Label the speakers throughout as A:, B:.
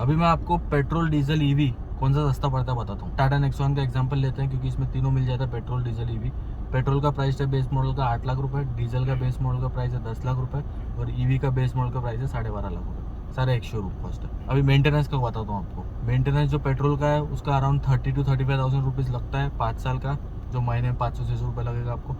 A: अभी मैं आपको पेट्रोल डीजल ईवी कौन सा सस्ता पड़ता है बताता हूँ। टाटा नेक्सॉन का एग्जांपल लेते हैं क्योंकि इसमें तीनों मिल जाता है, पेट्रोल डीजल ईवी। पेट्रोल का प्राइस है बेस मॉडल का 8 लाख रुपए, डीजल का बेस मॉडल का प्राइस है 10 लाख रुपए और ईवी का बेस मॉडल का प्राइस है 12.5 लाख रुपए। सारे एक शोरूम कॉस्ट है। अभी मेंटेनेंस का बताता हूँ आपको। मेंटेनेंस जो पेट्रोल का है उसका अराउंड 30 to 35,000 रुपीज़ लगता है 5 साल का, जो महीने में 500-600 रुपये लगेगा आपको।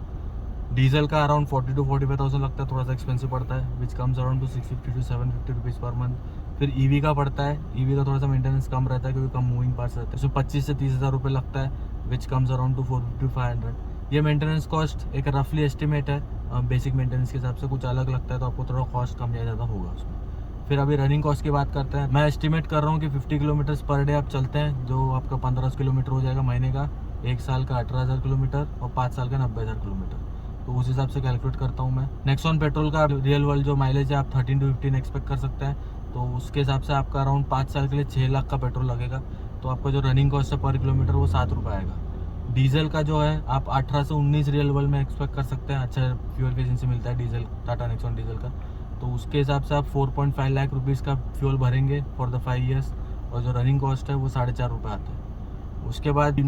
A: डीजल का अराउंड 40 to 45,000 लगता है, थोड़ा सा एक्सपेंसिव पड़ता है, which comes around two 650 to 750 rupees per month. फिर ईवी का पड़ता है, ईवी का थोड़ा सा मेंटेनेंस कम रहता है क्योंकि कम मूविंग पार्ट्स रहते हैं, उसमें 25 से 30,000 रुपये लगता है, which comes around two 450 to 500। ये मेंटेनेंस कॉस्ट एक रफली एस्टिमेट है, बेसिक मेंटेनेंस के हिसाब से कुछ अलग लगता है तो आपको थोड़ा कॉस्ट कम या ज़्यादा होगा उसमें। फिर अभी रनिंग कॉस्ट की बात करते हैं। मैं एस्टिमेट कर रहा हूँ कि 50 किलोमीटर्स पर डे आप चलते हैं, जो आपका 1500 किलोमीटर हो जाएगा महीने का, 1 साल का 18,000 किलोमीटर और 5 साल का 90,000 किलोमीटर। तो उस हिसाब से कैलकुलेट करता हूँ मैं। नेक्सॉन पेट्रोल का रियल वर्ल्ड जो माइलेज है आप 13 to 15 एक्सपेक्ट कर सकते हैं, तो उसके हिसाब से आपका अराउंड 5 साल के लिए 6 लाख का पेट्रोल लगेगा। तो आपका जो रनिंग कॉस्ट है पर किलोमीटर वो 7 रुपये आएगा। डीजल का जो है आप 18 से 19 रियल वर्ल्ड में एक्सपेक्ट कर सकते हैं, अच्छा फ्यूल एजेंसी मिलता है डीजल, टाटा नेक्सॉन डीजल का। तो उसके हिसाब से आप 4.5 लाख रुपीज़ का फ्यूल भरेंगे फॉर द 5 ईयर्स और जो रनिंग कॉस्ट है वो 4.5 रुपये आता है। उसके बाद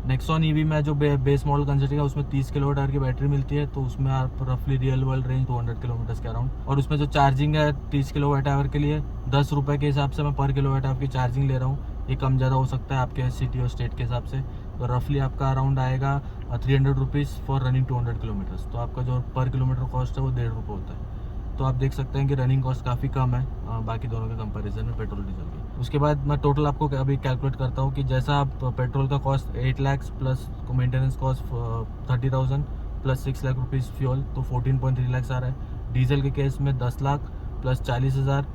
A: नेक्सॉन ईवी में जो बेस मॉडल कंसिडर किया उसमें 30 किलोवाट आवर की बैटरी मिलती है, तो उसमें आप रफली रियल वर्ल्ड रेंज 200 किलोमीटर्स के अराउंड। और उसमें जो चार्जिंग है 30 किलोवाट आवर के लिए 10 रुपये के हिसाब से मैं पर किलोवाट आवर की चार्जिंग ले रहा हूँ। ये कम ज़्यादा हो सकता है आपके सिटी और स्टेट के हिसाब से। तो रफली आपका अराउंड आएगा 300 रुपीज़ फॉर रनिंग 200 किलोमीटर्स। तो आपका जो पर किलोमीटर कॉस्ट है वो 1.5 रुपये होता है। तो आप देख सकते हैं कि रनिंग कॉस्ट काफ़ी कम है बाकी दोनों के कंपैरिजन में, पेट्रोल डीजल की। उसके बाद मैं टोटल आपको अभी कैलकुलेट करता हूँ कि जैसा आप पेट्रोल का cost 8 lakh plus maintenance cost 30,000 plus 6 lakh rupees fuel, तो 14.3 लाख आ रहा है। डीजल के केस में 10 lakh plus 40,000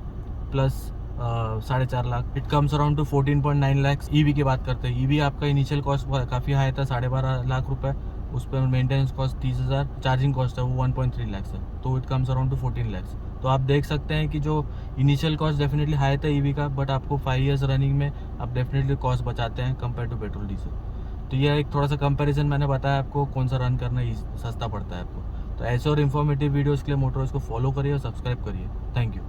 A: plus 4.5 lakh, it comes around two 14.9 lakh. EV की बात करते हैं। ईवी आपका इनिशियल कॉस्ट काफ़ी हाई था 12.5 लाख रुपए, उस पर मेंटेनेंस कॉस्ट 30,000, चार्जिंग कॉस्ट है वो 1.3 लाख है, तो it comes around two 14 lakh. तो आप देख सकते हैं कि जो इनिशियल कॉस्ट डेफिनेटली हाई था ईवी का, बट आपको 5 ईयर्स रनिंग में आप डेफिनेटली कॉस्ट बचाते हैं कंपेयर टू पेट्रोल डीजल। तो यह एक थोड़ा सा कंपैरिजन मैंने बताया आपको कौन सा रन करना सस्ता पड़ता है आपको। तो ऐसे और इन्फॉर्मेटिव वीडियोज़ के लिए मोटरोज को फॉलो करिए और सब्सक्राइब करिए। Thank you.